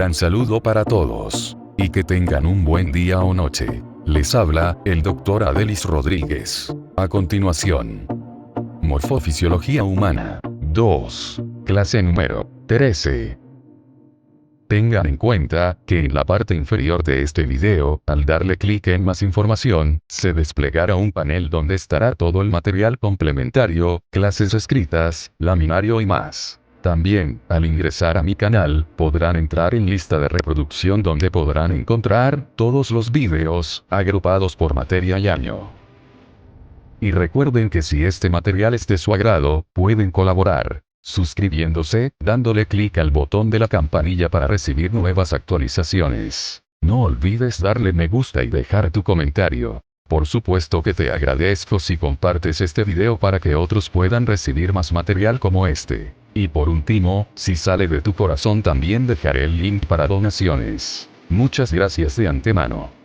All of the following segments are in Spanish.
gran saludo para todos. Y que tengan un buen día o noche. Les habla, el Dr. Adelis Rodríguez. A continuación. Morfofisiología humana. 2. Clase número 13. Tengan en cuenta, que en la parte inferior de este video, al darle clic en más información, se desplegará un panel donde estará todo el material complementario, clases escritas, laminario y más. También, al ingresar a mi canal, podrán entrar en lista de reproducción donde podrán encontrar todos los videos, agrupados por materia y año. Y recuerden que si este material es de su agrado, pueden colaborar suscribiéndose, dándole clic al botón de la campanilla para recibir nuevas actualizaciones. No olvides darle me gusta y dejar tu comentario. Por supuesto que te agradezco si compartes este video para que otros puedan recibir más material como este. Y por último, si sale de tu corazón también dejaré el link para donaciones. Muchas gracias de antemano.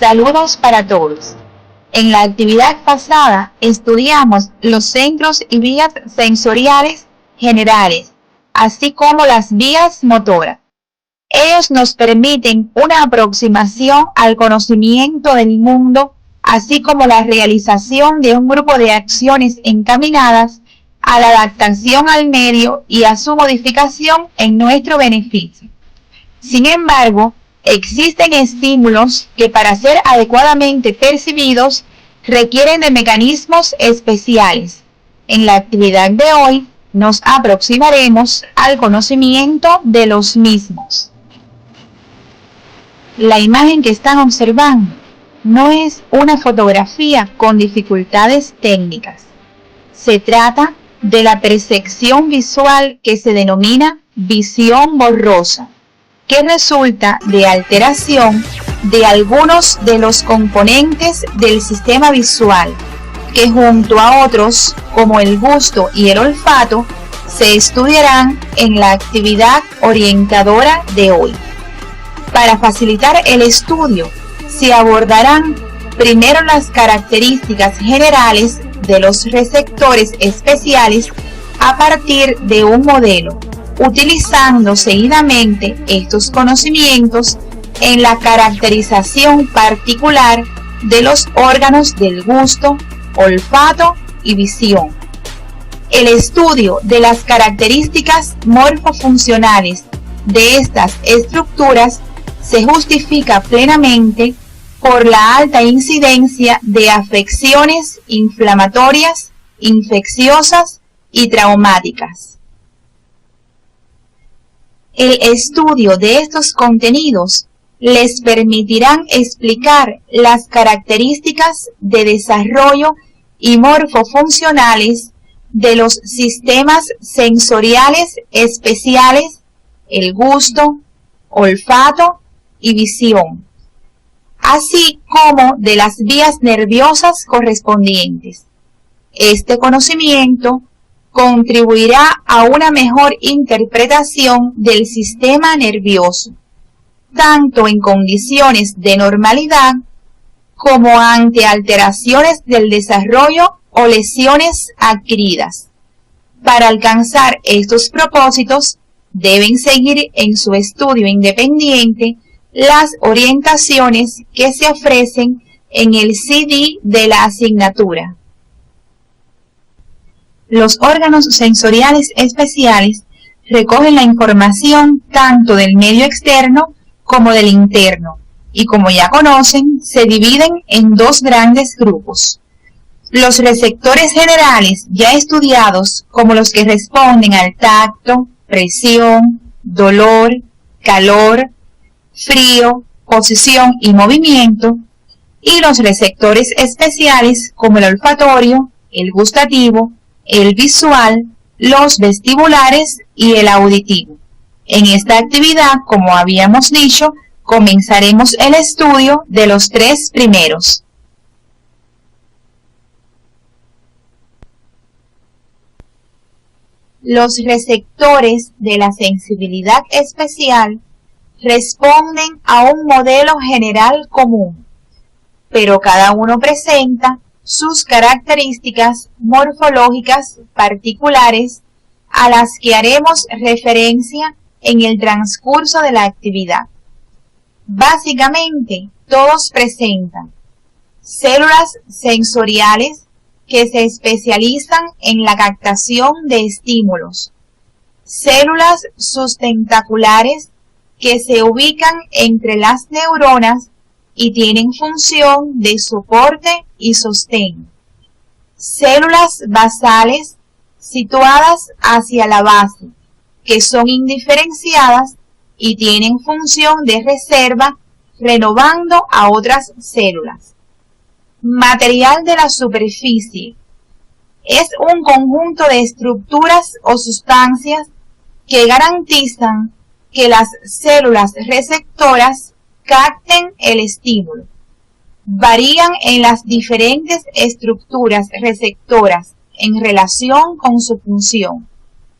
Saludos para todos. En la actividad pasada estudiamos los centros y vías sensoriales generales, así como las vías motoras. Ellos nos permiten una aproximación al conocimiento del mundo, así como la realización de un grupo de acciones encaminadas a la adaptación al medio y a su modificación en nuestro beneficio. Sin embargo, existen estímulos que para ser adecuadamente percibidos requieren de mecanismos especiales. En la actividad de hoy nos aproximaremos al conocimiento de los mismos. La imagen que están observando no es una fotografía con dificultades técnicas. Se trata de la percepción visual que se denomina visión borrosa, que resulta de alteración de algunos de los componentes del sistema visual, que junto a otros, como el gusto y el olfato, se estudiarán en la actividad orientadora de hoy. Para facilitar el estudio, se abordarán primero las características generales de los receptores especiales a partir de un modelo, utilizando seguidamente estos conocimientos en la caracterización particular de los órganos del gusto, olfato y visión. El estudio de las características morfofuncionales de estas estructuras se justifica plenamente por la alta incidencia de afecciones inflamatorias, infecciosas y traumáticas. El estudio de estos contenidos les permitirán explicar las características de desarrollo y morfofuncionales de los sistemas sensoriales especiales, el gusto, olfato y visión, así como de las vías nerviosas correspondientes. Este conocimiento contribuirá a una mejor interpretación del sistema nervioso, tanto en condiciones de normalidad como ante alteraciones del desarrollo o lesiones adquiridas. Para alcanzar estos propósitos, deben seguir en su estudio independiente las orientaciones que se ofrecen en el CD de la asignatura. Los órganos sensoriales especiales recogen la información tanto del medio externo como del interno, y como ya conocen, se dividen en dos grandes grupos. Los receptores generales ya estudiados, como los que responden al tacto, presión, dolor, calor, frío, posición y movimiento, y los receptores especiales como el olfatorio, el gustativo, el visual, los vestibulares y el auditivo. En esta actividad, como habíamos dicho, comenzaremos el estudio de los 3 primeros. Los receptores de la sensibilidad especial responden a un modelo general común, pero cada uno presenta sus características morfológicas particulares a las que haremos referencia en el transcurso de la actividad. Básicamente, todos presentan células sensoriales que se especializan en la captación de estímulos, células sustentaculares que se ubican entre las neuronas y tienen función de soporte y sostén, células basales situadas hacia la base, que son indiferenciadas y tienen función de reserva, renovando a otras células. Material de la superficie es un conjunto de estructuras o sustancias que garantizan que las células receptoras capten el estímulo. Varían en las diferentes estructuras receptoras en relación con su función.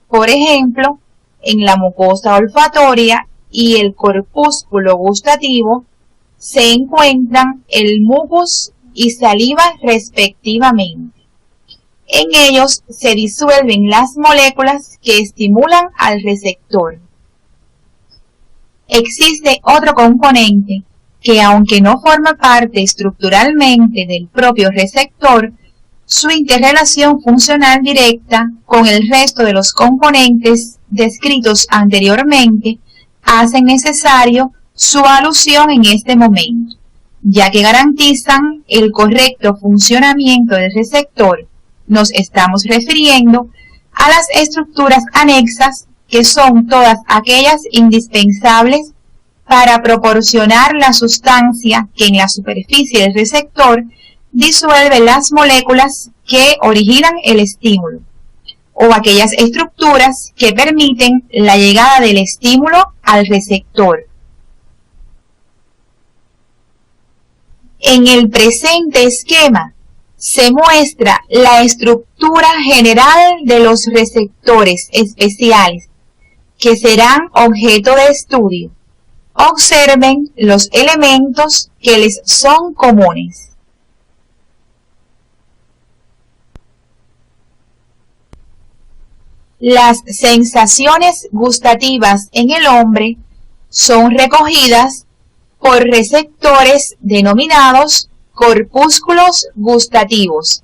Por ejemplo, en la mucosa olfatoria y el corpúsculo gustativo se encuentran el mucus y saliva respectivamente. En ellos se disuelven las moléculas que estimulan al receptor. Existe otro componente que, aunque no forma parte estructuralmente del propio receptor, su interrelación funcional directa con el resto de los componentes descritos anteriormente hacen necesario su alusión en este momento, ya que garantizan el correcto funcionamiento del receptor. Nos estamos refiriendo a las estructuras anexas, que son todas aquellas indispensables para proporcionar la sustancia que en la superficie del receptor disuelve las moléculas que originan el estímulo, o aquellas estructuras que permiten la llegada del estímulo al receptor. En el presente esquema se muestra la estructura general de los receptores especiales que serán objeto de estudio. Observen los elementos que les son comunes. Las sensaciones gustativas en el hombre son recogidas por receptores denominados corpúsculos gustativos,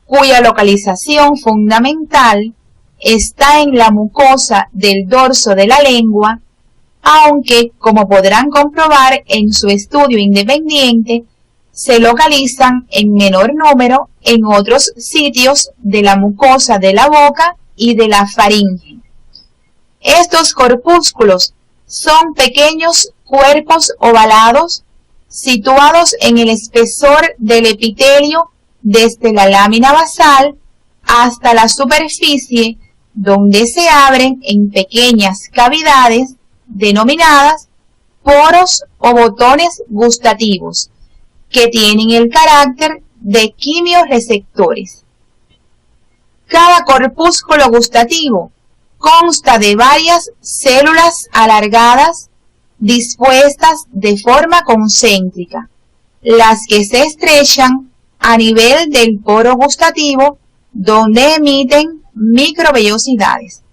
cuya localización fundamental está en la mucosa del dorso de la lengua, aunque, como podrán comprobar en su estudio independiente, se localizan en menor número en otros sitios de la mucosa de la boca y de la faringe. Estos corpúsculos son pequeños cuerpos ovalados situados en el espesor del epitelio desde la lámina basal hasta la superficie, donde se abren en pequeñas cavidades denominadas poros o botones gustativos, que tienen el carácter de quimioreceptores. Cada corpúsculo gustativo consta de varias células alargadas dispuestas de forma concéntrica, las que se estrechan a nivel del poro gustativo, donde emiten microvellosidades.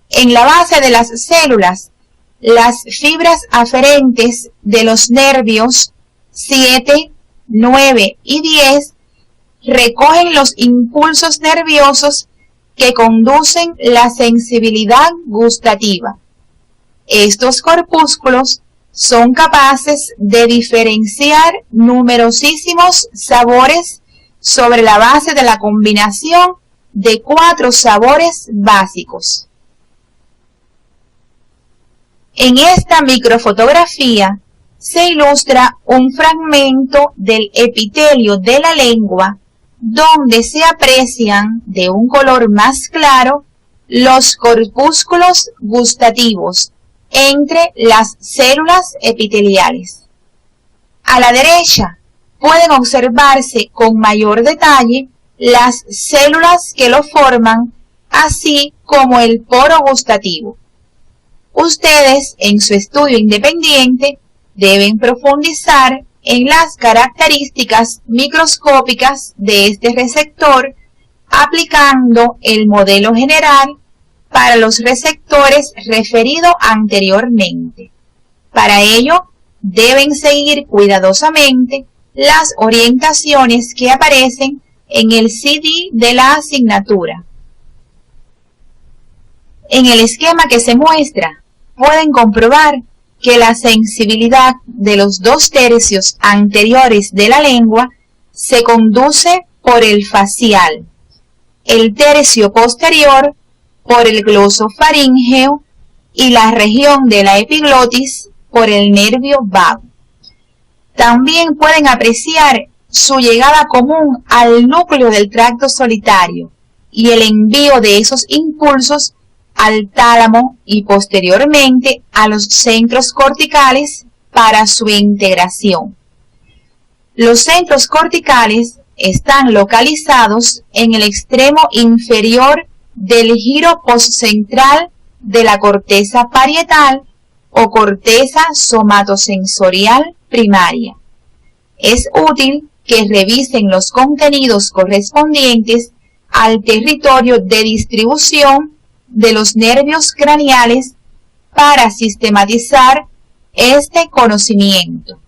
En la base de las células, las fibras aferentes de los nervios 7, 9 y 10 recogen los impulsos nerviosos que conducen la sensibilidad gustativa. Estos corpúsculos son capaces de diferenciar numerosísimos sabores sobre la base de la combinación de 4 sabores básicos. En esta microfotografía se ilustra un fragmento del epitelio de la lengua, donde se aprecian de un color más claro los corpúsculos gustativos entre las células epiteliales. A la derecha pueden observarse con mayor detalle las células que lo forman, así como el poro gustativo. Ustedes, en su estudio independiente, deben profundizar en las características microscópicas de este receptor, aplicando el modelo general para los receptores referido anteriormente. Para ello, deben seguir cuidadosamente las orientaciones que aparecen en el CD de la asignatura. En el esquema que se muestra, pueden comprobar que la sensibilidad de los 2/3 anteriores de la lengua se conduce por el facial, el tercio posterior por el glosofaríngeo y la región de la epiglotis por el nervio vago. También pueden apreciar su llegada común al núcleo del tracto solitario y el envío de esos impulsos al tálamo y posteriormente a los centros corticales para su integración. Los centros corticales están localizados en el extremo inferior del giro postcentral de la corteza parietal o corteza somatosensorial primaria. Es útil que revisen los contenidos correspondientes al territorio de distribución de los nervios craneales para sistematizar este conocimiento.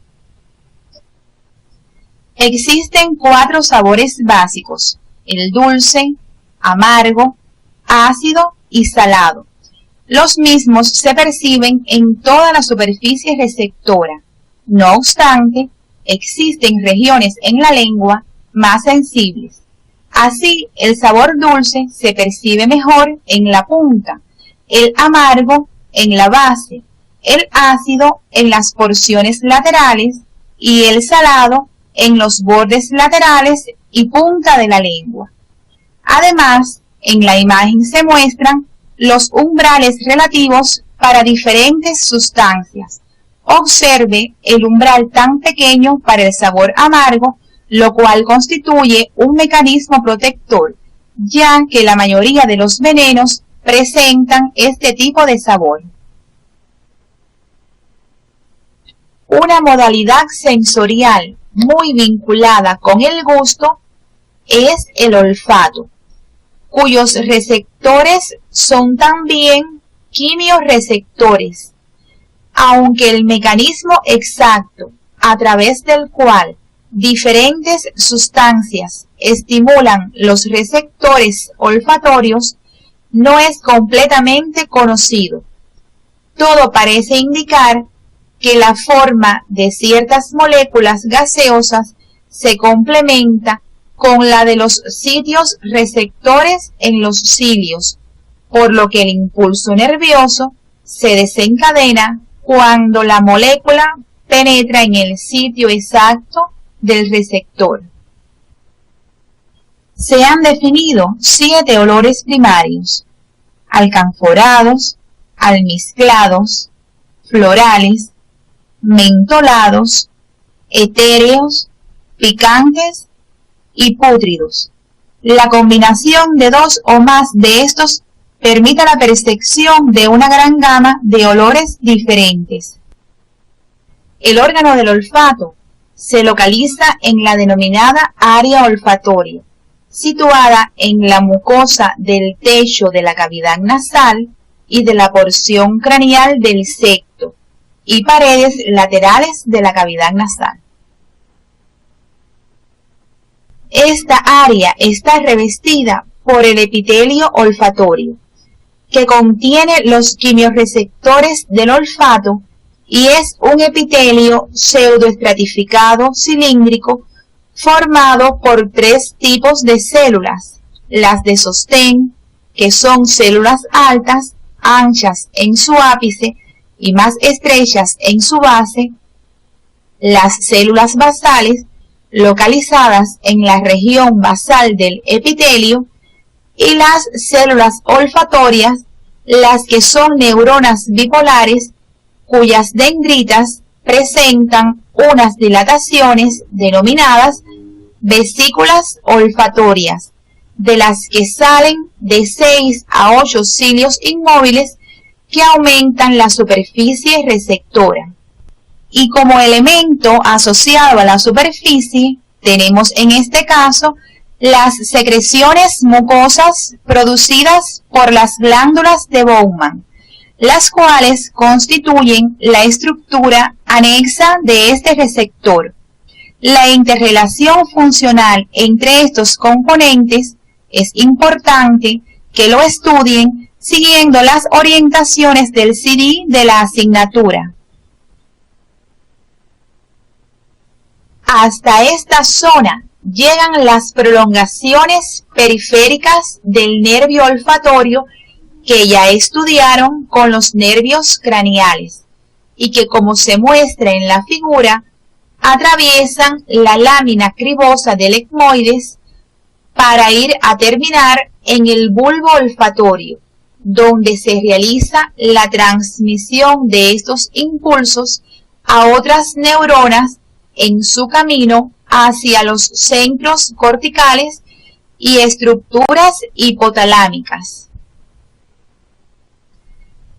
Existen 4 sabores básicos: el dulce, amargo, ácido y salado. Los mismos se perciben en toda la superficie receptora. No obstante, existen regiones en la lengua más sensibles. Así, el sabor dulce se percibe mejor en la punta, el amargo en la base, el ácido en las porciones laterales y el salado en los bordes laterales y punta de la lengua. Además, en la imagen se muestran los umbrales relativos para diferentes sustancias. Observe el umbral tan pequeño para el sabor amargo, lo cual constituye un mecanismo protector, ya que la mayoría de los venenos presentan este tipo de sabor. Una modalidad sensorial muy vinculada con el gusto es el olfato, cuyos receptores son también quimiorreceptores, aunque el mecanismo exacto a través del cual diferentes sustancias estimulan los receptores olfatorios no es completamente conocido. Todo parece indicar que la forma de ciertas moléculas gaseosas se complementa con la de los sitios receptores en los cilios, por lo que el impulso nervioso se desencadena cuando la molécula penetra en el sitio exacto del receptor. Se han definido 7 olores primarios: alcanforados, almizclados, florales, mentolados, etéreos, picantes y pútridos. La combinación de 2 o más de estos permite la percepción de una gran gama de olores diferentes. El órgano del olfato se localiza en la denominada área olfatoria, situada en la mucosa del techo de la cavidad nasal y de la porción craneal del septo y paredes laterales de la cavidad nasal. Esta área está revestida por el epitelio olfatorio, que contiene los quimiorreceptores del olfato y es un epitelio pseudoestratificado cilíndrico formado por 3 tipos de células: las de sostén, que son células altas, anchas en su ápice y más estrechas en su base; las células basales, localizadas en la región basal del epitelio; y las células olfatorias, las que son neuronas bipolares, cuyas dendritas presentan unas dilataciones denominadas vesículas olfatorias, de las que salen de 6 a 8 cilios inmóviles que aumentan la superficie receptora. Y como elemento asociado a la superficie, tenemos en este caso las secreciones mucosas producidas por las glándulas de Bowman, las cuales constituyen la estructura anexa de este receptor. La interrelación funcional entre estos componentes es importante que lo estudien siguiendo las orientaciones del CD de la asignatura. Hasta esta zona llegan las prolongaciones periféricas del nervio olfatorio que ya estudiaron con los nervios craneales y que, como se muestra en la figura, atraviesan la lámina cribosa del etmoides para ir a terminar en el bulbo olfatorio, donde se realiza la transmisión de estos impulsos a otras neuronas en su camino hacia los centros corticales y estructuras hipotalámicas.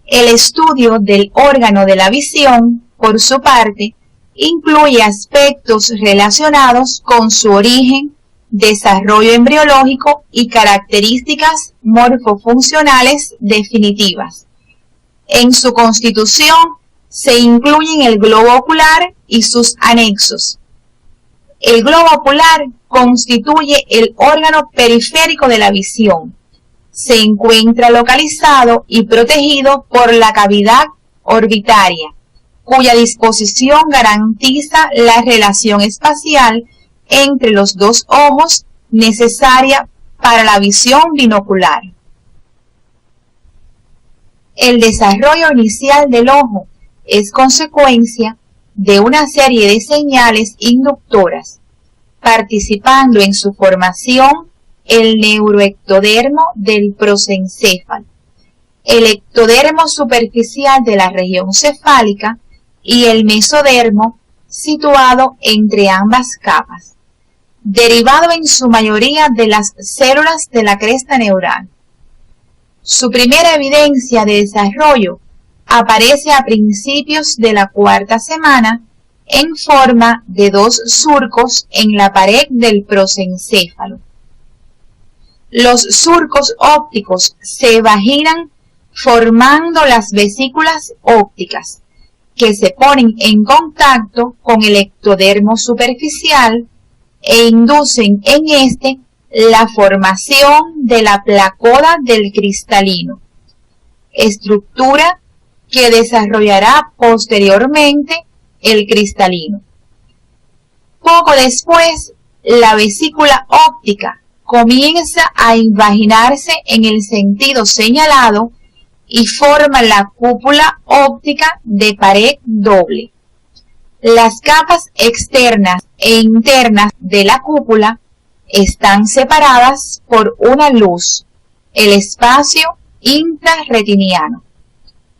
El estudio del órgano de la visión, por su parte, incluye aspectos relacionados con su origen, desarrollo embriológico y características morfofuncionales definitivas. En su constitución se incluyen el globo ocular y sus anexos. El globo ocular constituye el órgano periférico de la visión. Se encuentra localizado y protegido por la cavidad orbitaria, cuya disposición garantiza la relación espacial entre los dos ojos necesaria para la visión binocular. El desarrollo inicial del ojo es consecuencia de una serie de señales inductoras, participando en su formación el neuroectodermo del prosencéfalo, el ectodermo superficial de la región cefálica y el mesodermo situado entre ambas capas, derivado en su mayoría de las células de la cresta neural. Su primera evidencia de desarrollo aparece a principios de la 4ª semana en forma de 2 surcos en la pared del prosencéfalo. Los surcos ópticos se vaginan formando las vesículas ópticas, que se ponen en contacto con el ectodermo superficial e inducen en este la formación de la placoda del cristalino, estructura que desarrollará posteriormente el cristalino. Poco después, la vesícula óptica comienza a invaginarse en el sentido señalado y forma la cúpula óptica de pared doble. Las capas externas e internas de la cúpula están separadas por una luz, el espacio intrarretiniano,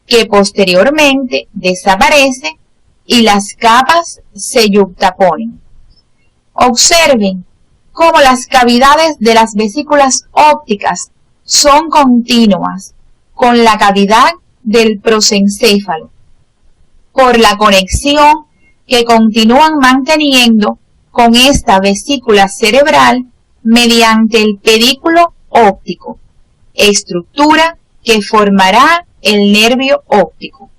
que posteriormente desaparece y las capas se yuxtaponen. Observen cómo las cavidades de las vesículas ópticas son continuas con la cavidad del prosencéfalo, por la conexión que continúan manteniendo con esta vesícula cerebral mediante el pedículo óptico, estructura que formará el nervio óptico.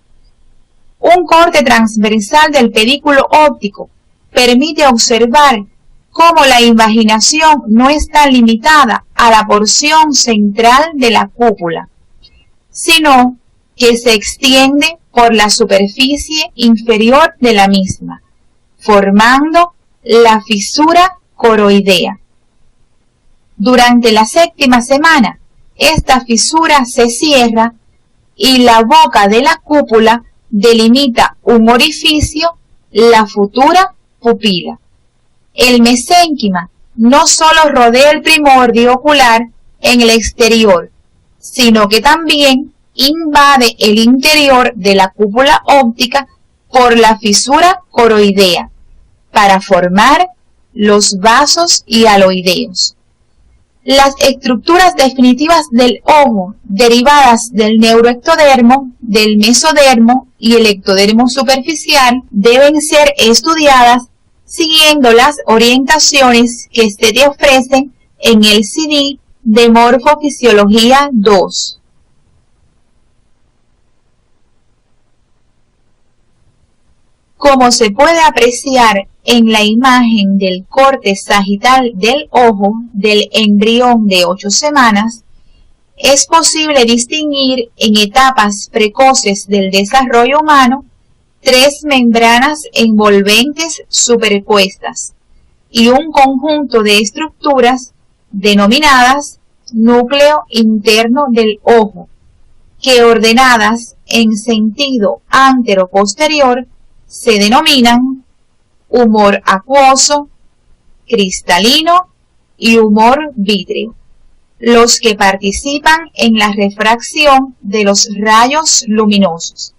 Un corte transversal del pedículo óptico permite observar cómo la invaginación no está limitada a la porción central de la cúpula, sino que se extiende por la superficie inferior de la misma, formando la fisura coroidea. Durante la 7ª semana, esta fisura se cierra y la boca de la cúpula delimita un orificio, la futura pupila. El mesénquima no solo rodea el primordio ocular, en el exterior, sino que también invade el interior de la cúpula óptica por la fisura coroidea para formar los vasos hialoideos. Las estructuras definitivas del ojo, derivadas del neuroectodermo, del mesodermo y el ectodermo superficial, deben ser estudiadas siguiendo las orientaciones que se te ofrecen en el CD de Morfofisiología 2. Como se puede apreciar en la imagen del corte sagital del ojo del embrión de 8 semanas, es posible distinguir en etapas precoces del desarrollo humano 3 membranas envolventes superpuestas y un conjunto de estructuras denominadas núcleo interno del ojo, que ordenadas en sentido antero-posterior se denominan humor acuoso, cristalino y humor vítreo, los que participan en la refracción de los rayos luminosos.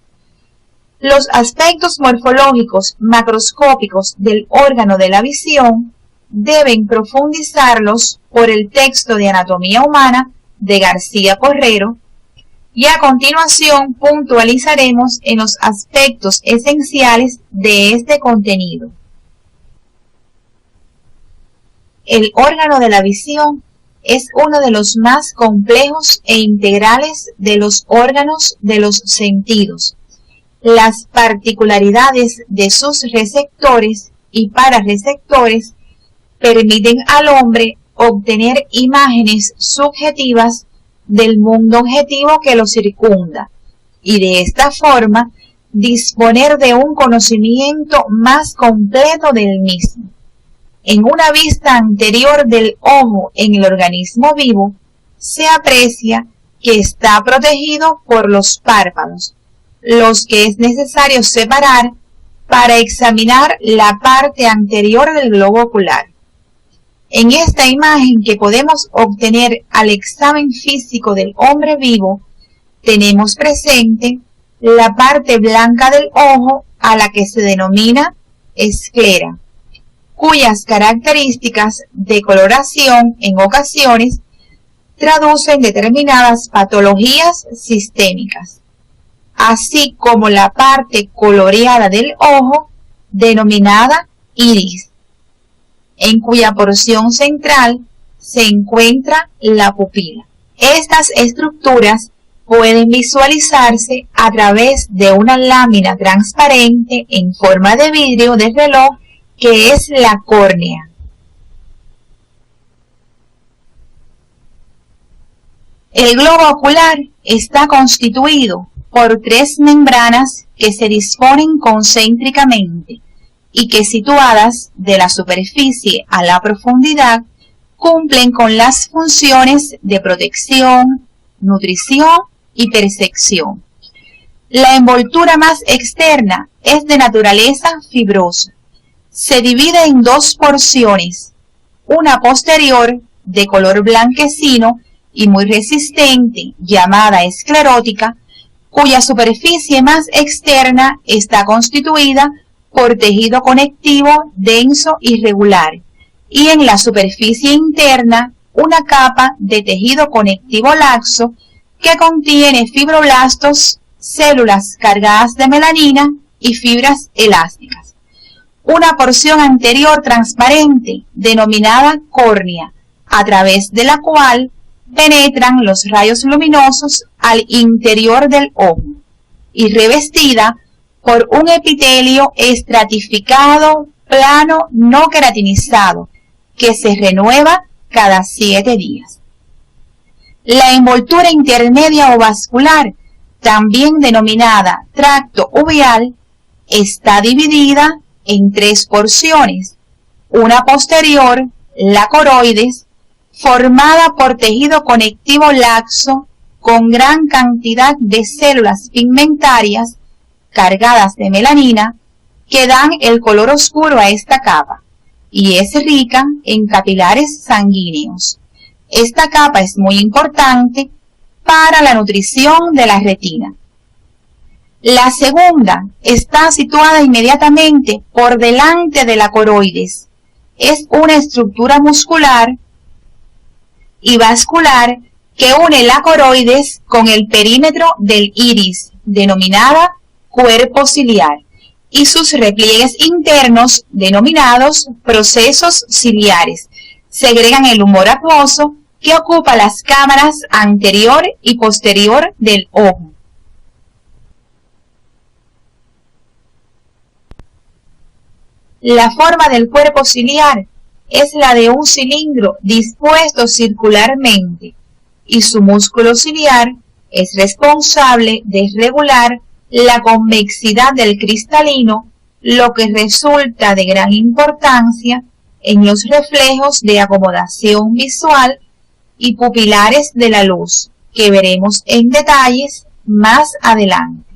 Los aspectos morfológicos macroscópicos del órgano de la visión deben profundizarlos por el texto de Anatomía Humana de García Porrero, y a continuación puntualizaremos en los aspectos esenciales de este contenido. El órgano de la visión es uno de los más complejos e integrales de los órganos de los sentidos. Las particularidades de sus receptores y parareceptores permiten al hombre obtener imágenes subjetivas del mundo objetivo que lo circunda y de esta forma disponer de un conocimiento más completo del mismo. En una vista anterior del ojo en el organismo vivo, se aprecia que está protegido por los párpados, los que es necesario separar para examinar la parte anterior del globo ocular. En esta imagen que podemos obtener al examen físico del hombre vivo, tenemos presente la parte blanca del ojo a la que se denomina esclera, cuyas características de coloración en ocasiones traducen determinadas patologías sistémicas, así como la parte coloreada del ojo denominada iris, en cuya porción central se encuentra la pupila. Estas estructuras pueden visualizarse a través de una lámina transparente en forma de vidrio de reloj que es la córnea. El globo ocular está constituido por 3 membranas que se disponen concéntricamente y que, situadas de la superficie a la profundidad, cumplen con las funciones de protección, nutrición y percepción. La envoltura más externa es de naturaleza fibrosa. Se divide en 2 porciones, una posterior de color blanquecino y muy resistente, llamada esclerótica, cuya superficie más externa está constituida por tejido conectivo denso y regular, y en la superficie interna una capa de tejido conectivo laxo que contiene fibroblastos, células cargadas de melanina y fibras elásticas. Una porción anterior transparente, denominada córnea, a través de la cual penetran los rayos luminosos al interior del ojo, y revestida por un epitelio estratificado, plano, no queratinizado, que se renueva cada 7 días. La envoltura intermedia o vascular, también denominada tracto uveal, está dividida en 3 porciones, una posterior, la coroides, formada por tejido conectivo laxo con gran cantidad de células pigmentarias cargadas de melanina que dan el color oscuro a esta capa y es rica en capilares sanguíneos. Esta capa es muy importante para la nutrición de la retina. La segunda está situada inmediatamente por delante de la coroides. Es una estructura muscular y vascular que une la coroides con el perímetro del iris, denominada cuerpo ciliar, y sus repliegues internos, denominados procesos ciliares, segregan el humor acuoso que ocupa las cámaras anterior y posterior del ojo. La forma del cuerpo ciliar es la de un cilindro dispuesto circularmente y su músculo ciliar es responsable de regular la convexidad del cristalino, lo que resulta de gran importancia en los reflejos de acomodación visual y pupilares de la luz, que veremos en detalles más adelante.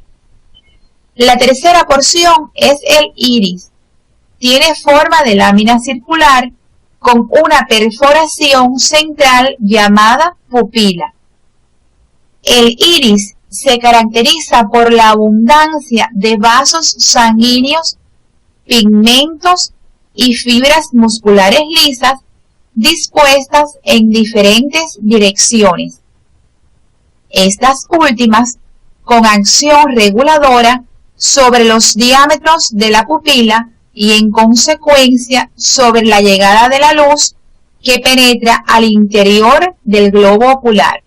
La tercera porción es el iris. Tiene forma de lámina circular con una perforación central llamada pupila. El iris se caracteriza por la abundancia de vasos sanguíneos, pigmentos y fibras musculares lisas dispuestas en diferentes direcciones. Estas últimas con acción reguladora sobre los diámetros de la pupila y en consecuencia sobre la llegada de la luz que penetra al interior del globo ocular.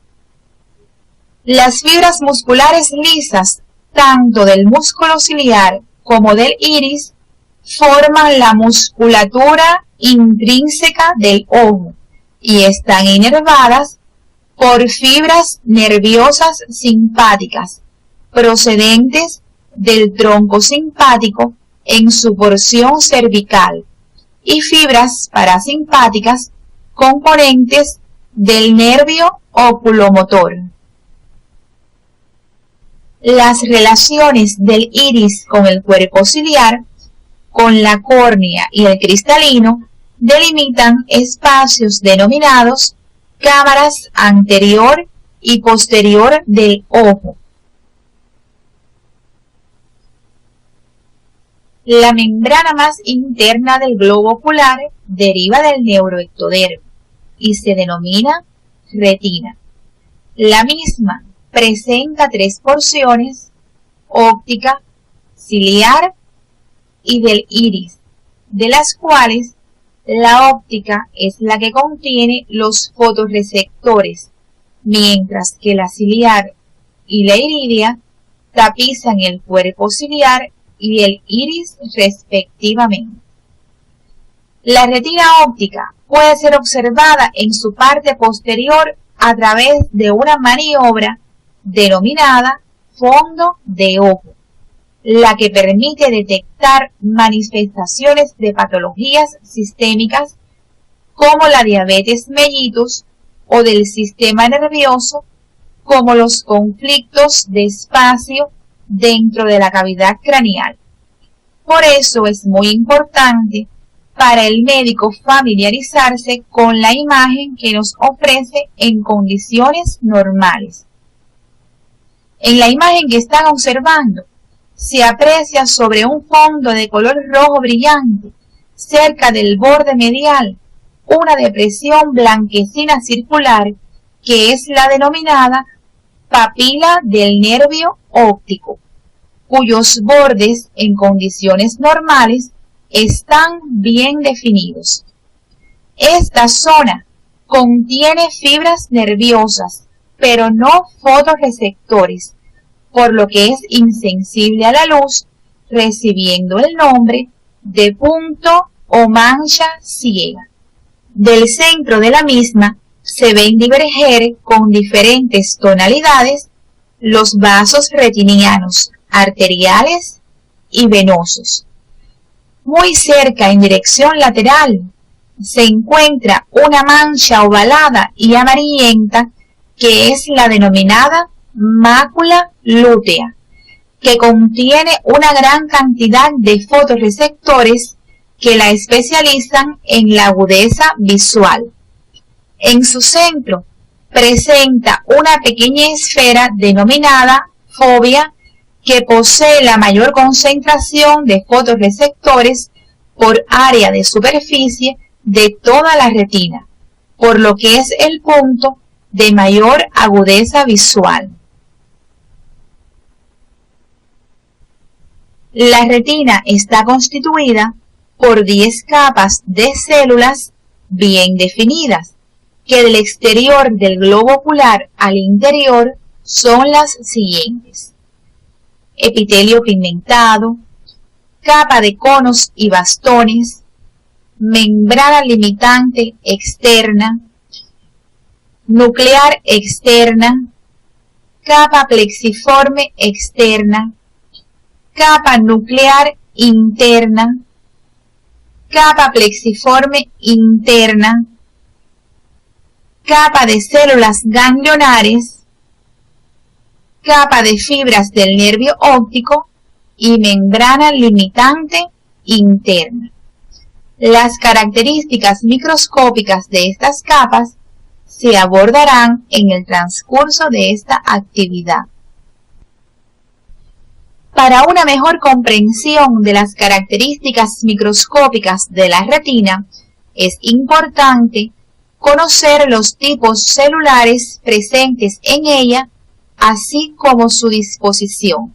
Las fibras musculares lisas, tanto del músculo ciliar como del iris, forman la musculatura intrínseca del ojo y están inervadas por fibras nerviosas simpáticas procedentes del tronco simpático en su porción cervical y fibras parasimpáticas componentes del nervio oculomotor. Las relaciones del iris con el cuerpo ciliar, con la córnea y el cristalino, delimitan espacios denominados cámaras anterior y posterior del ojo. La membrana más interna del globo ocular deriva del neuroectodermo y se denomina retina. La misma presenta tres porciones: óptica, ciliar y del iris, de las cuales la óptica es la que contiene los fotorreceptores, mientras que la ciliar y la iridia tapizan el cuerpo ciliar y el iris respectivamente. La retina óptica puede ser observada en su parte posterior a través de una maniobra denominada fondo de ojo, la que permite detectar manifestaciones de patologías sistémicas como la diabetes mellitus o del sistema nervioso, como los conflictos de espacio dentro de la cavidad craneal. Por eso es muy importante para el médico familiarizarse con la imagen que nos ofrece en condiciones normales. En la imagen que están observando, se aprecia sobre un fondo de color rojo brillante, cerca del borde medial, una depresión blanquecina circular que es la denominada papila del nervio óptico, cuyos bordes en condiciones normales están bien definidos. Esta zona contiene fibras nerviosas, pero no fotorreceptores, por lo que es insensible a la luz, recibiendo el nombre de punto o mancha ciega. Del centro de la misma se ven diverger con diferentes tonalidades los vasos retinianos, arteriales y venosos. Muy cerca, en dirección lateral, se encuentra una mancha ovalada y amarillenta que es la denominada mácula lútea, que contiene una gran cantidad de fotorreceptores que la especializan en la agudeza visual. En su centro presenta una pequeña esfera denominada fóvea que posee la mayor concentración de fotorreceptores por área de superficie de toda la retina, por lo que es el punto de mayor agudeza visual. La retina está constituida por 10 capas de células bien definidas, que del exterior del globo ocular al interior son las siguientes: epitelio pigmentado, capa de conos y bastones, membrana limitante externa, nuclear externa, capa plexiforme externa, capa nuclear interna, capa plexiforme interna, capa de células ganglionares, capa de fibras del nervio óptico y membrana limitante interna. Las características microscópicas de estas capas se abordarán en el transcurso de esta actividad. Para una mejor comprensión de las características microscópicas de la retina, es importante conocer los tipos celulares presentes en ella, así como su disposición.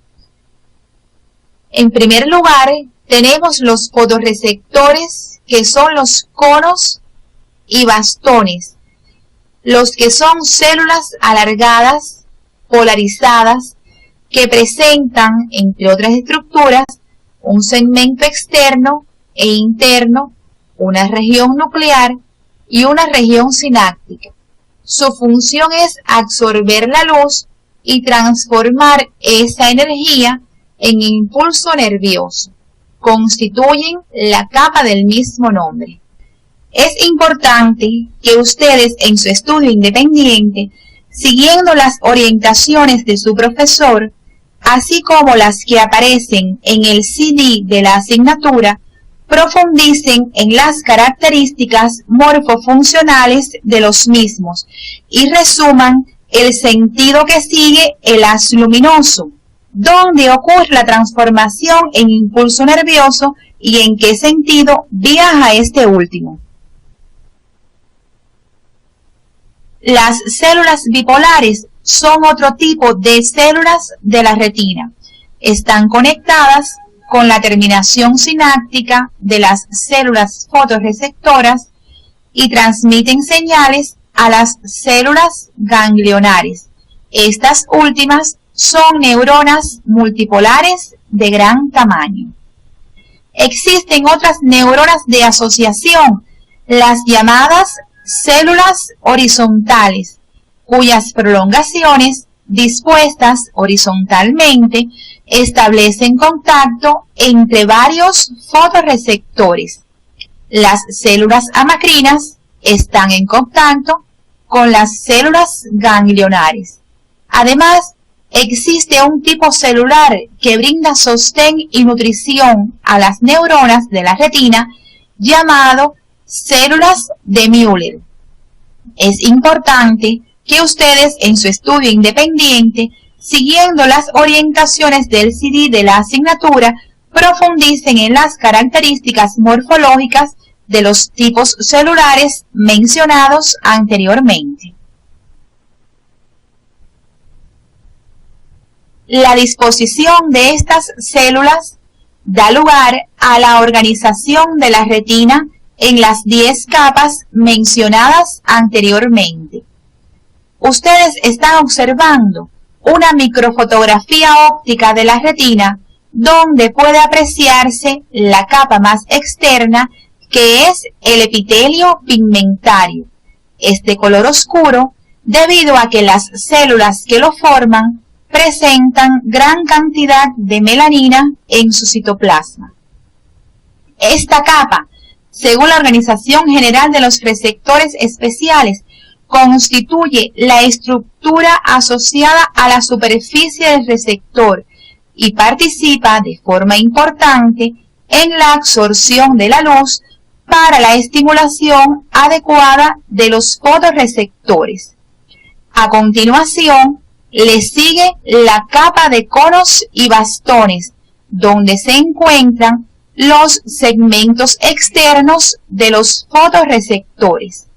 En primer lugar, tenemos los fotorreceptores, que son los conos y bastones, los que son células alargadas, polarizadas, que presentan, entre otras estructuras, un segmento externo e interno, una región nuclear y una región sináptica. Su función es absorber la luz y transformar esa energía en impulso nervioso. Constituyen la capa del mismo nombre. Es importante que ustedes en su estudio independiente, siguiendo las orientaciones de su profesor, así como las que aparecen en el CD de la asignatura, profundicen en las características morfofuncionales de los mismos y resuman el sentido que sigue el haz luminoso, dónde ocurre la transformación en impulso nervioso y en qué sentido viaja este último. Las células bipolares son otro tipo de células de la retina. Están conectadas con la terminación sináptica de las células fotorreceptoras y transmiten señales a las células ganglionares. Estas últimas son neuronas multipolares de gran tamaño. Existen otras neuronas de asociación, las llamadas células horizontales, cuyas prolongaciones, dispuestas horizontalmente, establecen contacto entre varios fotorreceptores. Las células amacrinas están en contacto con las células ganglionares. Además, existe un tipo celular que brinda sostén y nutrición a las neuronas de la retina, llamado células de Müller. Es importante que ustedes en su estudio independiente, siguiendo las orientaciones del CD de la asignatura, profundicen en las características morfológicas de los tipos celulares mencionados anteriormente. La disposición de estas células da lugar a la organización de la retina en las 10 capas mencionadas anteriormente. Ustedes están observando una microfotografía óptica de la retina donde puede apreciarse la capa más externa, que es el epitelio pigmentario. Es de color oscuro debido a que las células que lo forman presentan gran cantidad de melanina en su citoplasma. Esta capa, según la Organización General de los Receptores Especiales, constituye la estructura asociada a la superficie del receptor y participa de forma importante en la absorción de la luz, para la estimulación adecuada de los fotorreceptores. A continuación, le sigue la capa de conos y bastones, donde se encuentran los segmentos externos de los fotorreceptores.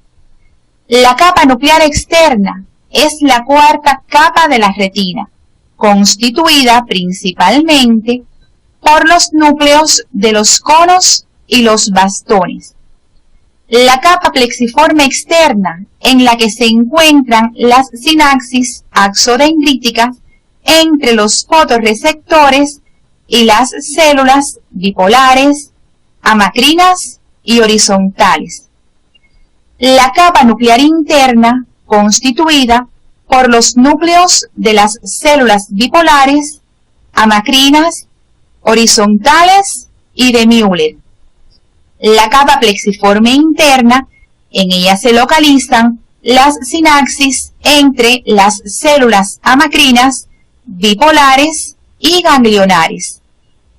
La capa nuclear externa es la cuarta capa de la retina, constituida principalmente por los núcleos de los conos y los bastones. La capa plexiforme externa, en la que se encuentran las sinapsis axodendríticas entre los fotorreceptores y las células bipolares, amacrinas y horizontales. La capa nuclear interna, constituida por los núcleos de las células bipolares, amacrinas, horizontales y de Müller. La capa plexiforme interna, en ella se localizan las sinapsis entre las células amacrinas, bipolares y ganglionares.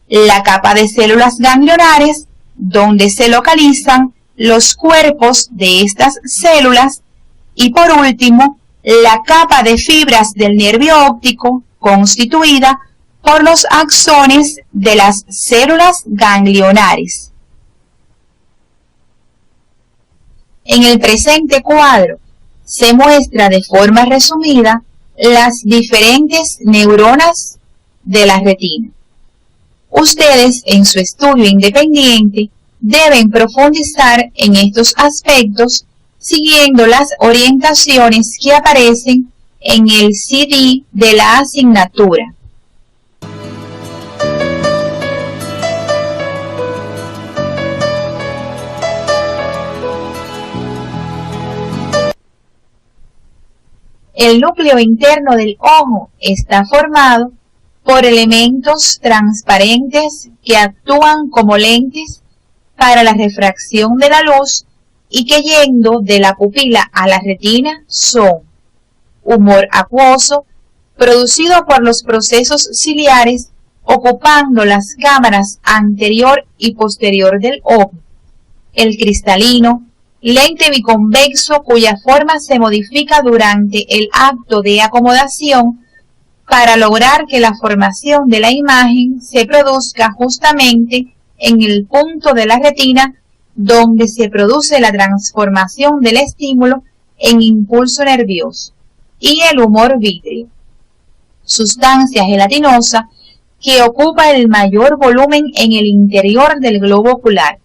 La capa de células ganglionares, donde se localizan los cuerpos de estas células, y por último, la capa de fibras del nervio óptico, constituida por los axones de las células ganglionares. En el presente cuadro se muestra de forma resumida las diferentes neuronas de la retina. Ustedes, en su estudio independiente, deben profundizar en estos aspectos siguiendo las orientaciones que aparecen en el CD de la asignatura. El núcleo interno del ojo está formado por elementos transparentes que actúan como lentes para la refracción de la luz y que yendo de la pupila a la retina son humor acuoso, producido por los procesos ciliares ocupando las cámaras anterior y posterior del ojo, el cristalino, lente biconvexo cuya forma se modifica durante el acto de acomodación para lograr que la formación de la imagen se produzca justamente en el punto de la retina donde se produce la transformación del estímulo en impulso nervioso, y el humor vítreo, sustancia gelatinosa que ocupa el mayor volumen en el interior del globo ocular.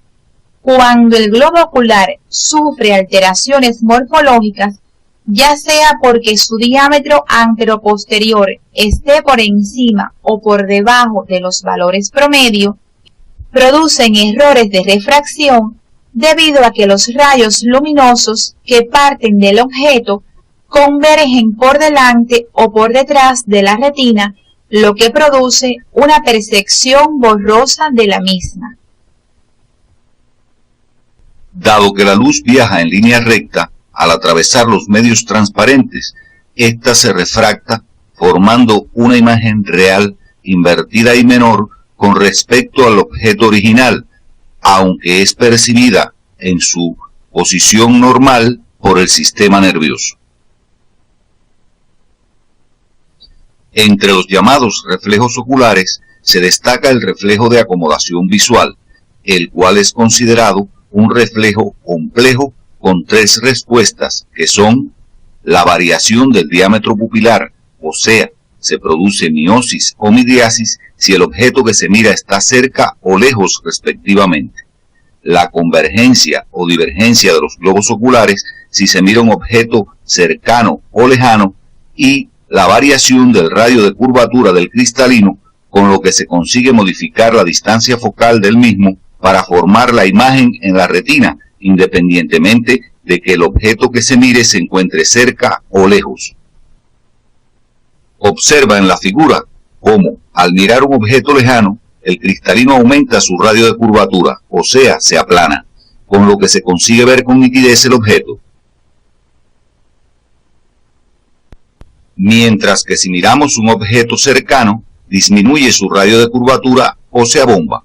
Cuando el globo ocular sufre alteraciones morfológicas, ya sea porque su diámetro anteroposterior esté por encima o por debajo de los valores promedio, producen errores de refracción debido a que los rayos luminosos que parten del objeto convergen por delante o por detrás de la retina, lo que produce una percepción borrosa de la misma. Dado que la luz viaja en línea recta, al atravesar los medios transparentes, ésta se refracta formando una imagen real invertida y menor con respecto al objeto original, aunque es percibida en su posición normal por el sistema nervioso. Entre los llamados reflejos oculares se destaca el reflejo de acomodación visual, el cual es considerado un reflejo complejo con tres respuestas que son la variación del diámetro pupilar, o sea, se produce miosis o midriasis si el objeto que se mira está cerca o lejos respectivamente, la convergencia o divergencia de los globos oculares si se mira un objeto cercano o lejano, y la variación del radio de curvatura del cristalino, con lo que se consigue modificar la distancia focal del mismo para formar la imagen en la retina, independientemente de que el objeto que se mire se encuentre cerca o lejos. Observa en la figura cómo, al mirar un objeto lejano, el cristalino aumenta su radio de curvatura, o sea, se aplana, con lo que se consigue ver con nitidez el objeto. Mientras que si miramos un objeto cercano, disminuye su radio de curvatura o se abomba,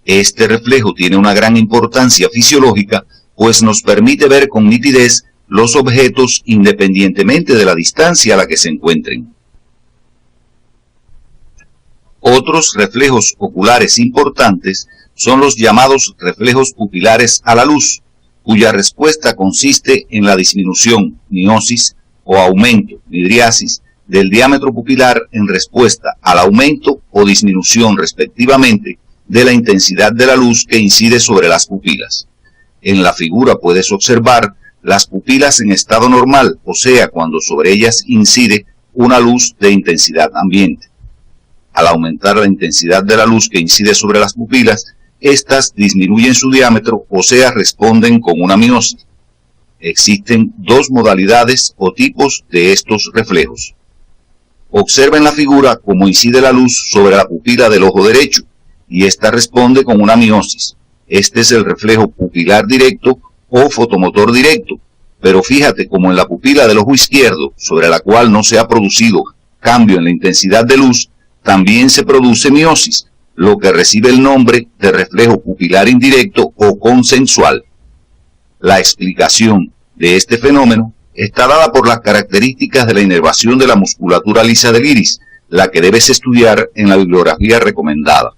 Este reflejo tiene una gran importancia fisiológica, pues nos permite ver con nitidez los objetos independientemente de la distancia a la que se encuentren. Otros reflejos oculares importantes son los llamados reflejos pupilares a la luz, cuya respuesta consiste en la disminución, miosis o aumento, midriasis, del diámetro pupilar en respuesta al aumento o disminución respectivamente de la intensidad de la luz que incide sobre las pupilas. En la figura puedes observar las pupilas en estado normal, o sea, cuando sobre ellas incide una luz de intensidad ambiente. Al aumentar la intensidad de la luz que incide sobre las pupilas, estas disminuyen su diámetro, o sea, responden con una miosis. Existen dos modalidades o tipos de estos reflejos. Observa en la figura cómo incide la luz sobre la pupila del ojo derecho, y ésta responde con una miosis. Este es el reflejo pupilar directo o fotomotor directo, pero fíjate cómo en la pupila del ojo izquierdo, sobre la cual no se ha producido cambio en la intensidad de luz, también se produce miosis, lo que recibe el nombre de reflejo pupilar indirecto o consensual. La explicación de este fenómeno está dada por las características de la inervación de la musculatura lisa del iris, la que debes estudiar en la bibliografía recomendada.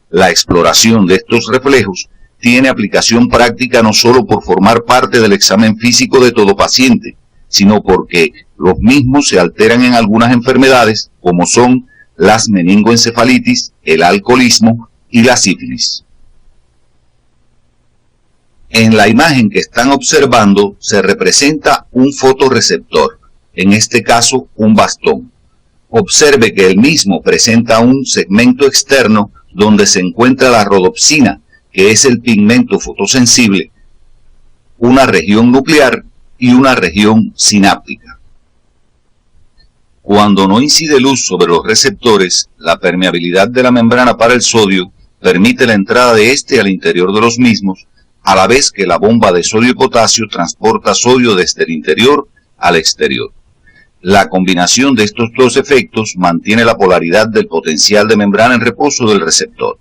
La exploración de estos reflejos tiene aplicación práctica no solo por formar parte del examen físico de todo paciente, sino porque los mismos se alteran en algunas enfermedades como son las meningoencefalitis, el alcoholismo y la sífilis. En la imagen que están observando se representa un fotorreceptor, en este caso un bastón. Observe que el mismo presenta un segmento externo donde se encuentra la rodopsina, que es el pigmento fotosensible, una región nuclear y una región sináptica. Cuando no incide luz sobre los receptores, la permeabilidad de la membrana para el sodio permite la entrada de este al interior de los mismos, a la vez que la bomba de sodio y potasio transporta sodio desde el interior al exterior. La combinación de estos dos efectos mantiene la polaridad del potencial de membrana en reposo del receptor.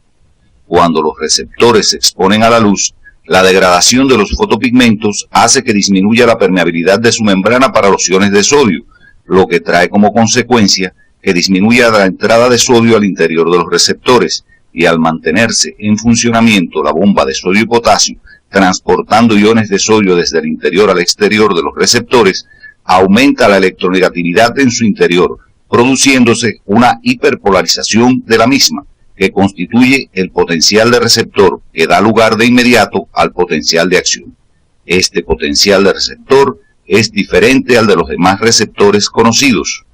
Cuando los receptores se exponen a la luz, la degradación de los fotopigmentos hace que disminuya la permeabilidad de su membrana para los iones de sodio, lo que trae como consecuencia que disminuya la entrada de sodio al interior de los receptores, y al mantenerse en funcionamiento la bomba de sodio y potasio, transportando iones de sodio desde el interior al exterior de los receptores, aumenta la electronegatividad en su interior, produciéndose una hiperpolarización de la misma, que constituye el potencial de receptor que da lugar de inmediato al potencial de acción. Este potencial de receptor es diferente al de los demás receptores conocidos.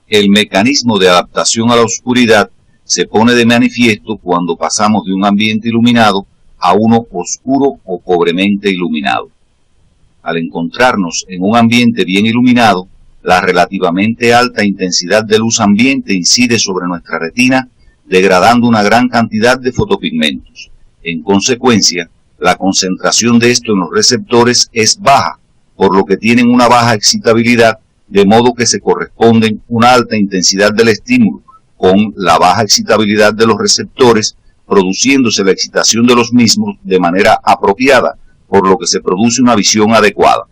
El mecanismo de adaptación a la oscuridad se pone de manifiesto cuando pasamos de un ambiente iluminado a uno oscuro o pobremente iluminado. Al encontrarnos en un ambiente bien iluminado, la relativamente alta intensidad de luz ambiente incide sobre nuestra retina, degradando una gran cantidad de fotopigmentos. En consecuencia, la concentración de esto en los receptores es baja, por lo que tienen una baja excitabilidad, de modo que se corresponden una alta intensidad del estímulo con la baja excitabilidad de los receptores, produciéndose la excitación de los mismos de manera apropiada, por lo que se produce una visión adecuada.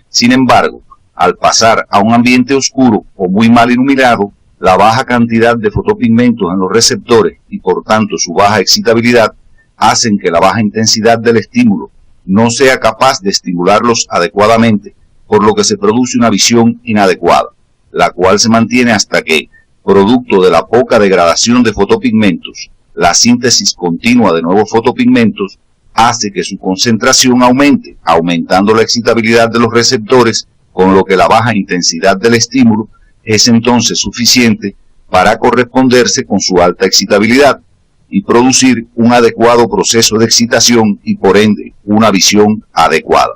Sin embargo, al pasar a un ambiente oscuro o muy mal iluminado, la baja cantidad de fotopigmentos en los receptores y por tanto su baja excitabilidad hacen que la baja intensidad del estímulo no sea capaz de estimularlos adecuadamente, por lo que se produce una visión inadecuada, la cual se mantiene hasta que, producto de la poca degradación de fotopigmentos, la síntesis continua de nuevos fotopigmentos hace que su concentración aumente, aumentando la excitabilidad de los receptores, con lo que la baja intensidad del estímulo es entonces suficiente para corresponderse con su alta excitabilidad y producir un adecuado proceso de excitación y por ende una visión adecuada.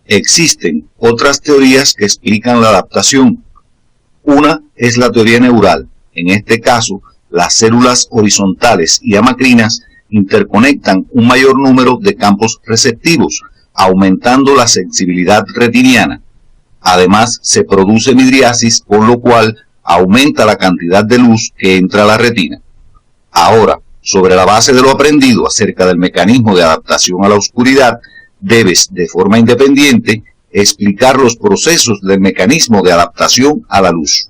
Existen otras teorías que explican la adaptación. Una es la teoría neural. En este caso, las células horizontales y amacrinas interconectan un mayor número de campos receptivos, aumentando la sensibilidad retiniana. Además, se produce midriasis, con lo cual aumenta la cantidad de luz que entra a la retina. Ahora, sobre la base de lo aprendido acerca del mecanismo de adaptación a la oscuridad, debes, de forma independiente, explicar los procesos del mecanismo de adaptación a la luz.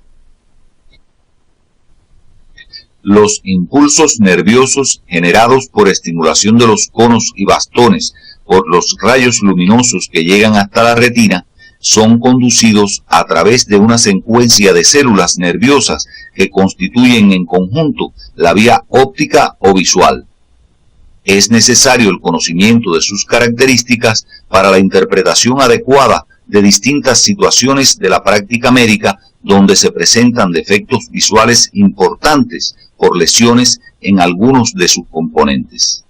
Los impulsos nerviosos generados por estimulación de los conos y bastones por los rayos luminosos que llegan hasta la retina son conducidos a través de una secuencia de células nerviosas que constituyen en conjunto la vía óptica o visual. Es necesario el conocimiento de sus características para la interpretación adecuada de distintas situaciones de la práctica médica donde se presentan defectos visuales importantes por lesiones en algunos de sus componentes.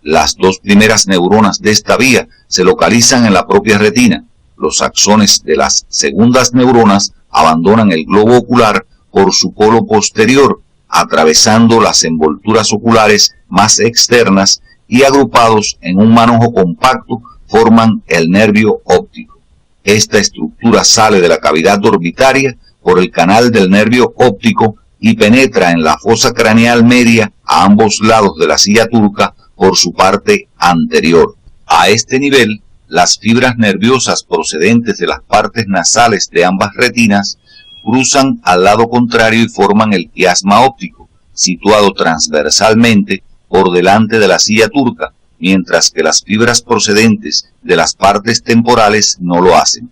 Las dos primeras neuronas de esta vía se localizan en la propia retina. Los axones de las segundas neuronas abandonan el globo ocular por su polo posterior, atravesando las envolturas oculares más externas y agrupados en un manojo compacto forman el nervio óptico. Esta estructura sale de la cavidad orbitaria por el canal del nervio óptico y penetra en la fosa craneal media a ambos lados de la silla turca por su parte anterior. A este nivel, las fibras nerviosas procedentes de las partes nasales de ambas retinas cruzan al lado contrario y forman el quiasma óptico, situado transversalmente por delante de la silla turca, mientras que las fibras procedentes de las partes temporales no lo hacen.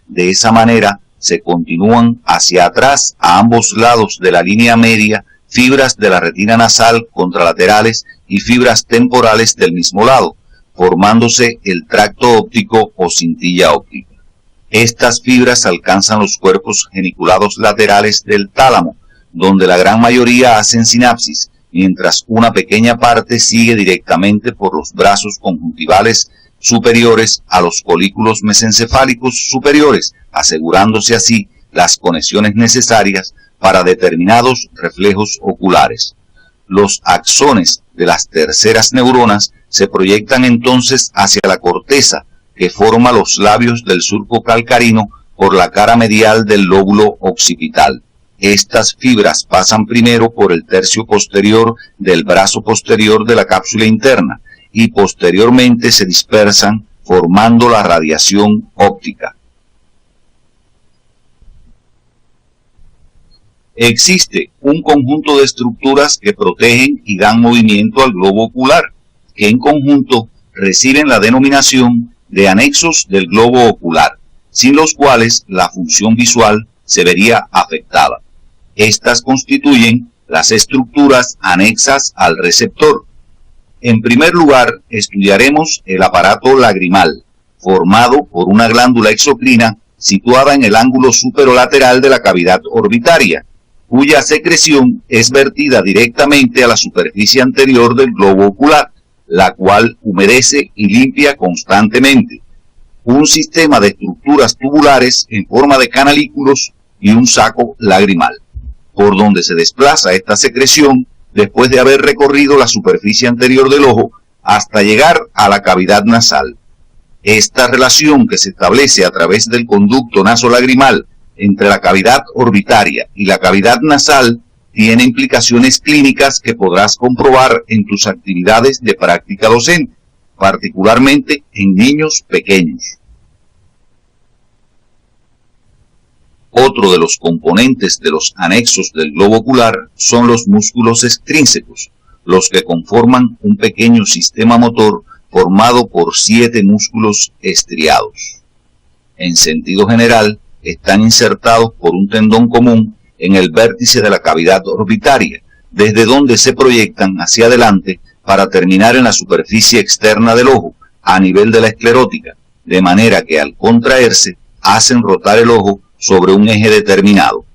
De esa manera, se continúan hacia atrás a ambos lados de la línea media fibras de la retina nasal contralaterales y fibras temporales del mismo lado, formándose el tracto óptico o cintilla óptica. Estas fibras alcanzan los cuerpos geniculados laterales del tálamo, donde la gran mayoría hacen sinapsis, mientras una pequeña parte sigue directamente por los brazos conjuntivales superiores a los colículos mesencefálicos superiores, asegurándose así las conexiones necesarias para determinados reflejos oculares. Los axones de las terceras neuronas se proyectan entonces hacia la corteza que forma los labios del surco calcarino por la cara medial del lóbulo occipital. Estas fibras pasan primero por el tercio posterior del brazo posterior de la cápsula interna y posteriormente se dispersan formando la radiación óptica. Existe un conjunto de estructuras que protegen y dan movimiento al globo ocular, que en conjunto reciben la denominación de anexos del globo ocular, sin los cuales la función visual se vería afectada. Estas constituyen las estructuras anexas al receptor. En primer lugar, estudiaremos el aparato lagrimal, formado por una glándula exocrina situada en el ángulo superolateral de la cavidad orbitaria, cuya secreción es vertida directamente a la superficie anterior del globo ocular, la cual humedece y limpia constantemente. Un sistema de estructuras tubulares en forma de canalículos y un saco lagrimal, por donde se desplaza esta secreción después de haber recorrido la superficie anterior del ojo hasta llegar a la cavidad nasal. Esta relación que se establece a través del conducto nasolagrimal entre la cavidad orbitaria y la cavidad nasal tiene implicaciones clínicas que podrás comprobar en tus actividades de práctica docente, particularmente en niños pequeños. Otro de los componentes de los anexos del globo ocular son los músculos extrínsecos, los que conforman un pequeño sistema motor formado por 7 músculos estriados. En sentido general, están insertados por un tendón común en el vértice de la cavidad orbitaria, desde donde se proyectan hacia adelante para terminar en la superficie externa del ojo, a nivel de la esclerótica, de manera que al contraerse hacen rotar el ojo sobre un eje determinado.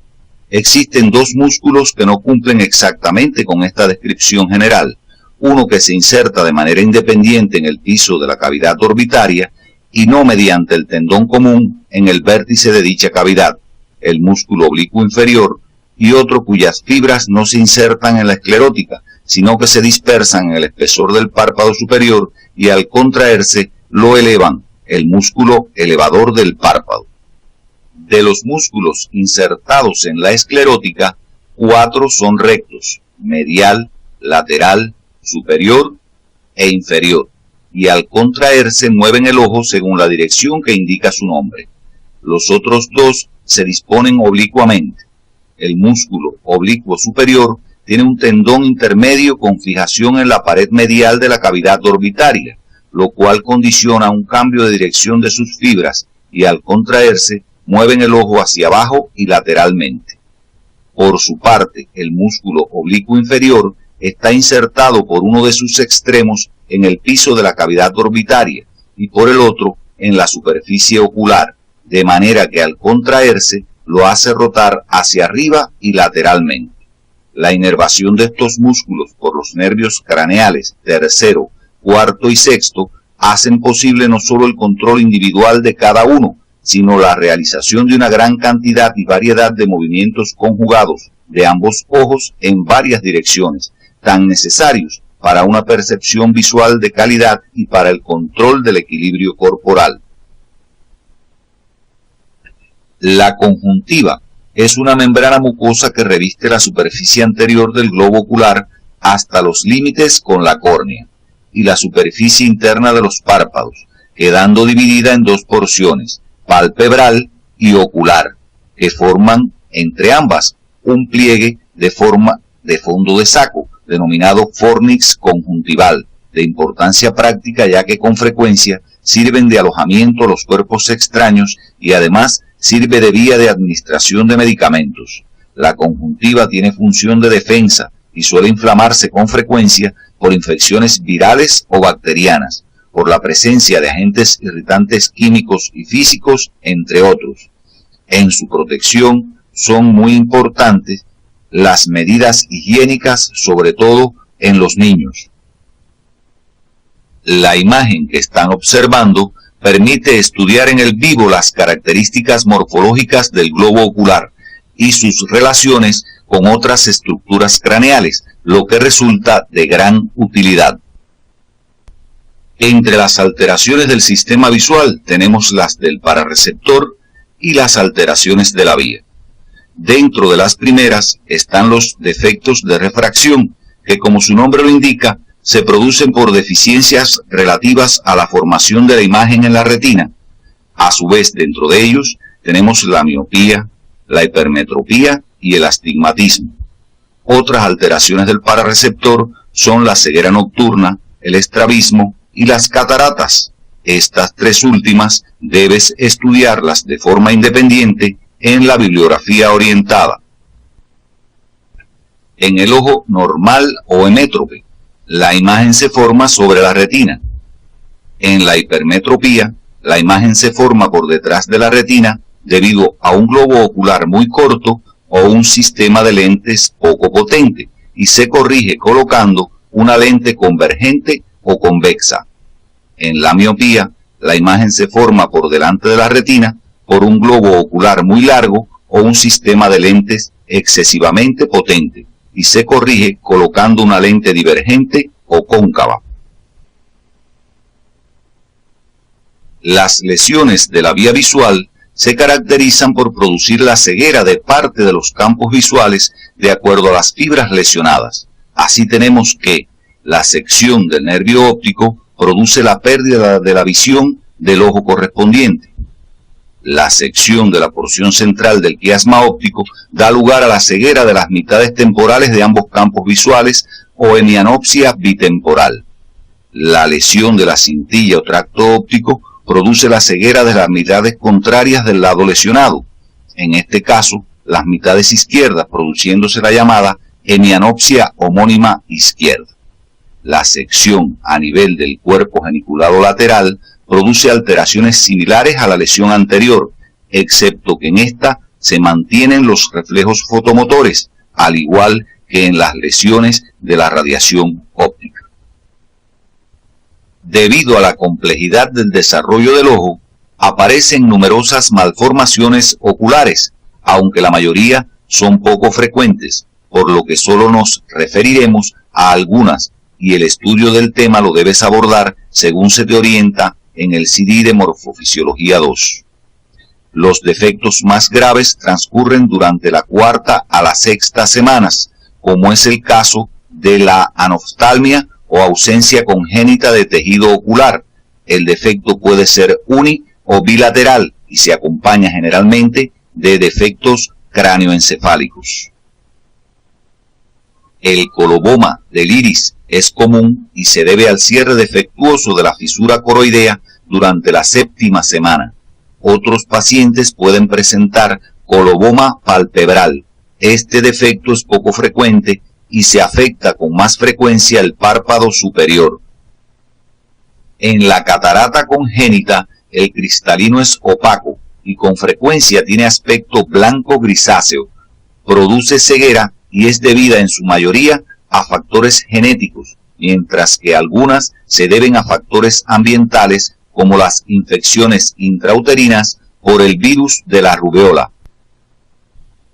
Existen 2 músculos que no cumplen exactamente con esta descripción general, uno que se inserta de manera independiente en el piso de la cavidad orbitaria y no mediante el tendón común en el vértice de dicha cavidad, el músculo oblicuo inferior, y otro cuyas fibras no se insertan en la esclerótica, sino que se dispersan en el espesor del párpado superior y al contraerse lo elevan, el músculo elevador del párpado. De los músculos insertados en la esclerótica, 4 son rectos: medial, lateral, superior e inferior, y al contraerse mueven el ojo según la dirección que indica su nombre. Los otros 2 se disponen oblicuamente. El músculo oblicuo superior tiene un tendón intermedio con fijación en la pared medial de la cavidad orbitaria, lo cual condiciona un cambio de dirección de sus fibras, y al contraerse mueven el ojo hacia abajo y lateralmente. Por su parte, el músculo oblicuo inferior está insertado por uno de sus extremos en el piso de la cavidad orbitaria y por el otro en la superficie ocular, de manera que al contraerse lo hace rotar hacia arriba y lateralmente. La inervación de estos músculos por los nervios craneales tercero, cuarto y sexto hacen posible no solo el control individual de cada uno, sino la realización de una gran cantidad y variedad de movimientos conjugados de ambos ojos en varias direcciones, tan necesarios para una percepción visual de calidad y para el control del equilibrio corporal. La conjuntiva es una membrana mucosa que reviste la superficie anterior del globo ocular hasta los límites con la córnea y la superficie interna de los párpados, quedando dividida en 2 porciones, palpebral y ocular, que forman entre ambas un pliegue de forma de fondo de saco, denominado fornix conjuntival, de importancia práctica ya que con frecuencia sirven de alojamiento a los cuerpos extraños y además sirve de vía de administración de medicamentos. La conjuntiva tiene función de defensa y suele inflamarse con frecuencia por infecciones virales o bacterianas, por la presencia de agentes irritantes químicos y físicos, entre otros. En su protección son muy importantes las medidas higiénicas, sobre todo en los niños. La imagen que están observando permite estudiar en el vivo las características morfológicas del globo ocular y sus relaciones con otras estructuras craneales, lo que resulta de gran utilidad. Entre las alteraciones del sistema visual tenemos las del parareceptor y las alteraciones de la vía. Dentro de las primeras están los defectos de refracción, que como su nombre lo indica, se producen por deficiencias relativas a la formación de la imagen en la retina. A su vez, dentro de ellos tenemos la miopía, la hipermetropía y el astigmatismo. Otras alteraciones del parareceptor son la ceguera nocturna, el estrabismo y las cataratas. Estas 3 últimas debes estudiarlas de forma independiente en la bibliografía orientada. En el ojo normal o hemétrope, la imagen se forma sobre la retina. En la hipermetropía, la imagen se forma por detrás de la retina debido a un globo ocular muy corto o un sistema de lentes poco potente, y se corrige colocando una lente convergente o convexa. En la miopía, la imagen se forma por delante de la retina por un globo ocular muy largo o un sistema de lentes excesivamente potente, y se corrige colocando una lente divergente o cóncava. Las lesiones de la vía visual se caracterizan por producir la ceguera de parte de los campos visuales de acuerdo a las fibras lesionadas. Así tenemos que la sección del nervio óptico produce la pérdida de la visión del ojo correspondiente. La sección de la porción central del quiasma óptico da lugar a la ceguera de las mitades temporales de ambos campos visuales o hemianopsia bitemporal. La lesión de la cintilla o tracto óptico produce la ceguera de las mitades contrarias del lado lesionado. En este caso, las mitades izquierdas, produciéndose la llamada hemianopsia homónima izquierda. La sección a nivel del cuerpo geniculado lateral produce alteraciones similares a la lesión anterior, excepto que en esta se mantienen los reflejos fotomotores, al igual que en las lesiones de la radiación óptica. Debido a la complejidad del desarrollo del ojo, aparecen numerosas malformaciones oculares, aunque la mayoría son poco frecuentes, por lo que solo nos referiremos a algunas, y el estudio del tema lo debes abordar según se te orienta en el CD de Morfofisiología 2. Los defectos más graves transcurren durante la 4ª a la 6ª semanas, como es el caso de la anoftalmia o ausencia congénita de tejido ocular. El defecto puede ser uni o bilateral y se acompaña generalmente de defectos cráneoencefálicos. El coloboma del iris es común y se debe al cierre defectuoso de la fisura coroidea durante la 7ª semana. Otros pacientes pueden presentar coloboma palpebral. Este defecto es poco frecuente y se afecta con más frecuencia el párpado superior. En la catarata congénita, el cristalino es opaco y con frecuencia tiene aspecto blanco grisáceo. Produce ceguera y es debida en su mayoría a factores genéticos, mientras que algunas se deben a factores ambientales como las infecciones intrauterinas por el virus de la rubeola.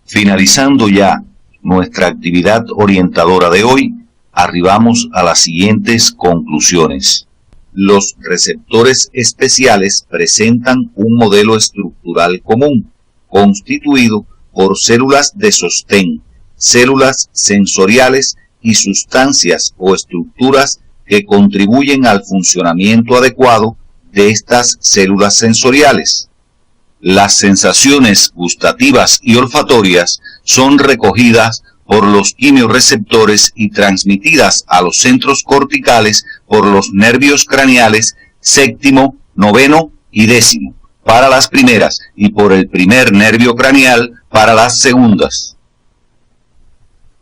Finalizando ya nuestra actividad orientadora de hoy, arribamos a las siguientes conclusiones. Los receptores especiales presentan un modelo estructural común, constituido por células de sostén, células sensoriales y sustancias o estructuras que contribuyen al funcionamiento adecuado de estas células sensoriales. Las sensaciones gustativas y olfatorias son recogidas por los quimiorreceptores y transmitidas a los centros corticales por los nervios craneales 7º, 9º y 10º para las primeras y por el primer nervio craneal para las segundas.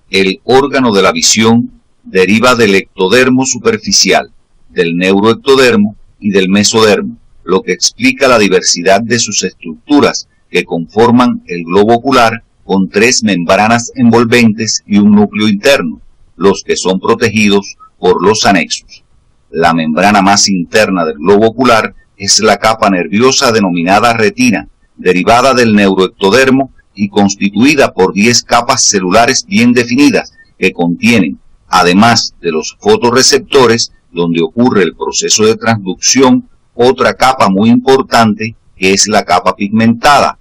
El órgano de la visión deriva del ectodermo superficial, del neuroectodermo y del mesodermo, lo que explica la diversidad de sus estructuras que conforman el globo ocular con 3 membranas envolventes y un núcleo interno, los que son protegidos por los anexos. La membrana más interna del globo ocular es la capa nerviosa denominada retina, derivada del neuroectodermo y constituida por 10 capas celulares bien definidas que contienen, además de los fotorreceptores, donde ocurre el proceso de transducción, otra capa muy importante que es la capa pigmentada,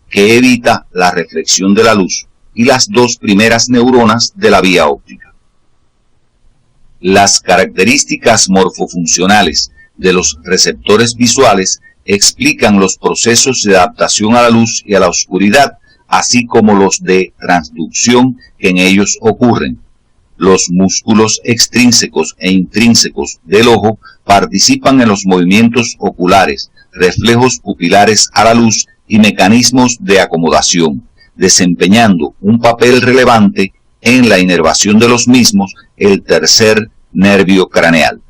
que evita la reflexión de la luz, y las 2 primeras neuronas de la vía óptica. Las características morfofuncionales de los receptores visuales explican los procesos de adaptación a la luz y a la oscuridad, así como los de transducción que en ellos ocurren. Los músculos extrínsecos e intrínsecos del ojo participan en los movimientos oculares, reflejos pupilares a la luz y mecanismos de acomodación, desempeñando un papel relevante en la inervación de los mismos, el tercer nervio craneal.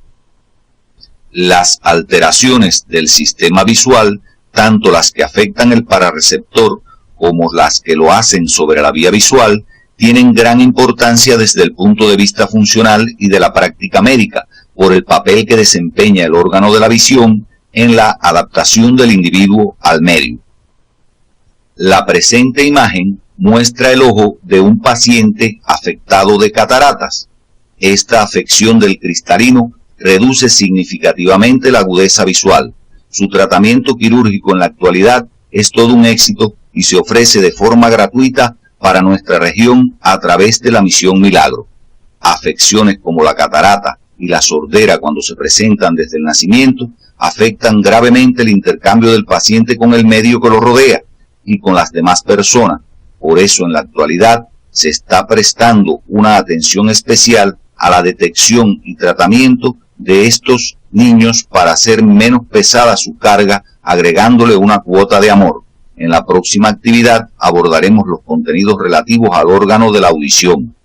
Las alteraciones del sistema visual, tanto las que afectan el pararreceptor como las que lo hacen sobre la vía visual, tienen gran importancia desde el punto de vista funcional y de la práctica médica, por el papel que desempeña el órgano de la visión en la adaptación del individuo al medio. La presente imagen muestra el ojo de un paciente afectado de cataratas. Esta afección del cristalino reduce significativamente la agudeza visual. Su tratamiento quirúrgico en la actualidad es todo un éxito y se ofrece de forma gratuita para nuestra región a través de la Misión Milagro. Afecciones como la catarata y la sordera, cuando se presentan desde el nacimiento, afectan gravemente el intercambio del paciente con el medio que lo rodea y con las demás personas. Por eso en la actualidad se está prestando una atención especial a la detección y tratamiento de estos niños para hacer menos pesada su carga, agregándole una cuota de amor. En la próxima actividad abordaremos los contenidos relativos al órgano de la audición.